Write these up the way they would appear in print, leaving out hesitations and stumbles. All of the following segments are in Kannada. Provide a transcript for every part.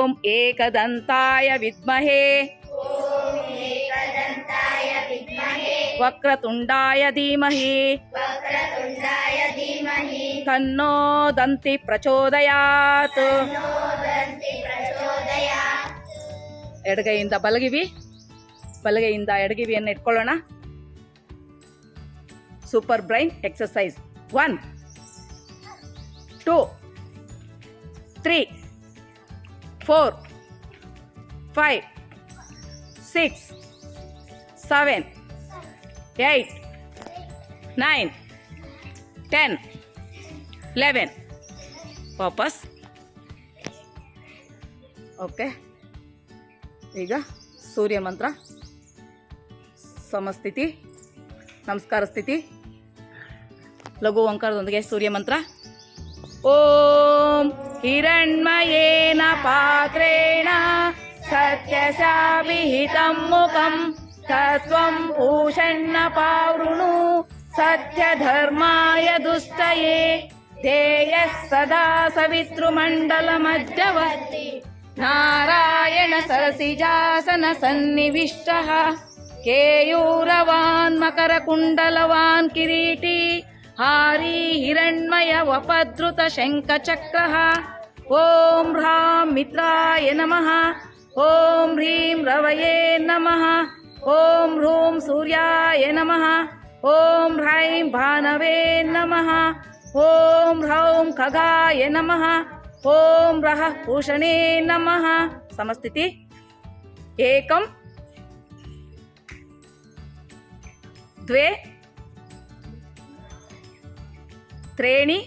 ಓಂ ಏಕದಂತಾಯ ವಿದ್ಮಹೇ ವಕ್ರತುಂಡಾಯ ಧೀಮಹಿ ತನ್ನೋ ದಂತಿ ಪ್ರಚೋದಯಾತ್. ಎಡಗೈಯಿಂದ ಬಲಗೈಯಿಂದ ಎಡಗಿವಿಯನ್ನು ಇಟ್ಕೊಳ್ಳೋಣ. Super brain exercise. 1 2 3 4 5 6 7 8 9 10 11. ವಾಪಸ್. ಓಕೆ, ಈಗ ಸೂರ್ಯ ಮಂತ್ರ. ಸಮಸ್ಥಿತಿ, ನಮಸ್ಕಾರ ಸ್ಥಿತಿ, ಲಘು ಓಂಕಾರದೊಂದಿಗೆ ಸೂರ್ಯ ಮಂತ್ರ. ಓಂ ಹಿರಣ್ಮಯೇನ ಪಾತ್ರೇಣ ಸತ್ಯಶಾಭಿಹಿತಂ ಮುಖಂ ತತ್ವಂ ಭೂಷಣ್ಣ ಪಾವೃಣು ಸತ್ಯಧರ್ಮಾಯ ದುಷ್ಟಯೇ ಧ್ಯೇಯಃ ಸದಾ ಸವಿತೃಮಂಡಲಮಧ್ಯವರ್ತಿ ನಾರಾಯಣ ಸರಸಿಜಾಸನ ಸನ್ನಿವಿಷ್ಟಃ ಕೇಯೂರವಾನ್ ಮಕರಕುಂಡಲವಾನ್ ಕಿರೀಟಿ ಹಾರಿ ಹಿರಣ್ಮಯ ವಪದ್ರುತ ಶಂಖಚಕ್ರಃ. ಓಂ ಹ್ರಾಂ ಮಿತ್ರಾಯ ನಮಃ. ಓಂ ಹ್ರೀಂ ರವಯೇ ನಮಃ. ಓಂ ಹ್ರೂಂ ಸೂರ್ಯಾಯ ನಮಃ. ಓಂ ಹ್ರೈಂ ಭಾನವೇ ನಮಃ. ಓಂ ಹ್ರೌಂ ಖಗಾಯ ನಮಃ. ಓಂ ರಃ ಭೂಷಣೇ ನಮಃ. ಸಮಸ್ಥಿತಿ. ಏಕಂ ದ್ವೇ ತ್ರೀಣಿ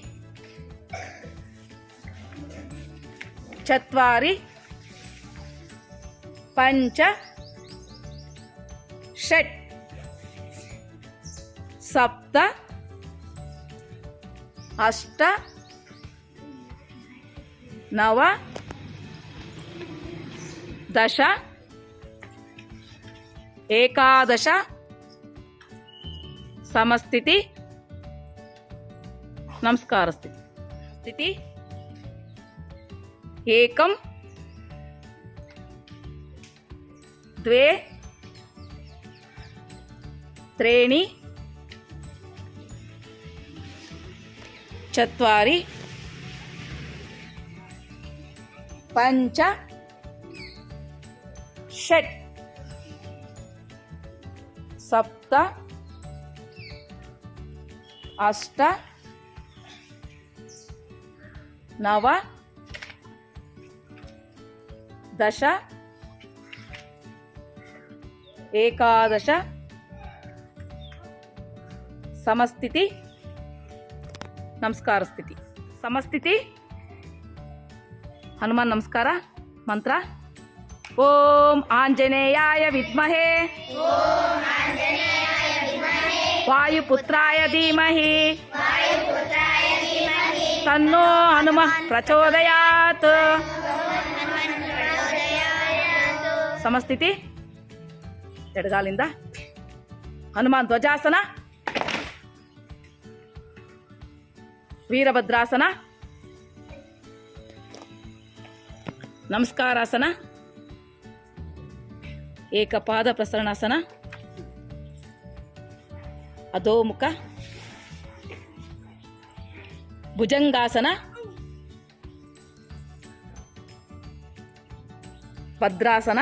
ಚತ್ವಾರಿ ಪಂಚ ಷಟ್ ಸಪ್ತ ಅಷ್ಟ ನವ ದಶ ಏಕಾದಶ. ಸಮಸ್ಥಿತಿ, ನಮಸ್ಕಾರ ಸ್ಥಿತಿ. ಸ್ಥಿತಿ ಏಕಂ ದ್ವೇ ತ್ರೀಣಿ ಚತ್ವಾರಿ ಪಂಚ ಷಟ್ ಸಪ್ತ ಅಷ್ಟ ನವ ದಶ ಏಕಾದಶ. ಸಮಸ್ಥಿತಿ, ನಮಸ್ಕಾರ ಸ್ಥಿತಿ. ಸಮಸ್ಥಿತಿ, ಹನುಮಾನ್ ನಮಸ್ಕಾರ ಮಂತ್ರ. ಓಂ ಆಂಜನೇಯಾಯ ವಿದ್ಮಹೇ ವಾಯುಪುತ್ರಾಯ ಧೀಮಹಿ ತನ್ನೋ ಹನುಮಃ ಪ್ರಚೋದಯಾತ್. ಸಮಸ್ಥಿತಿ. ಎಡಗಾಲಿಂದ ಹನುಮಾನ್ ಧ್ವಜಾಸನ, ವೀರಭದ್ರಾಸನ, ನಮಸ್ಕಾರಾಸನ, ಏಕಪಾದ ಪ್ರಸರಣಾಸನ, ಅಧೋಮುಖ ಭುಜಂಗಾಸನ, ಭದ್ರಾಸನ,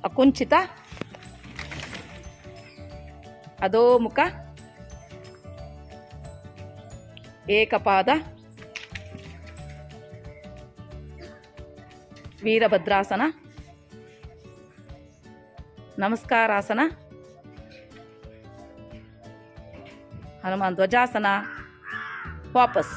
ಅಕುಂಚಿತ, ಅಧೋಮುಖ, ಏಕಪಾದ, ವೀರಭದ್ರಾಸನ, ನಮಸ್ಕಾರಾಸನ, ಹನುಮಾನ್ ಧ್ವಜಾಸನ. ವಾಪಸ್.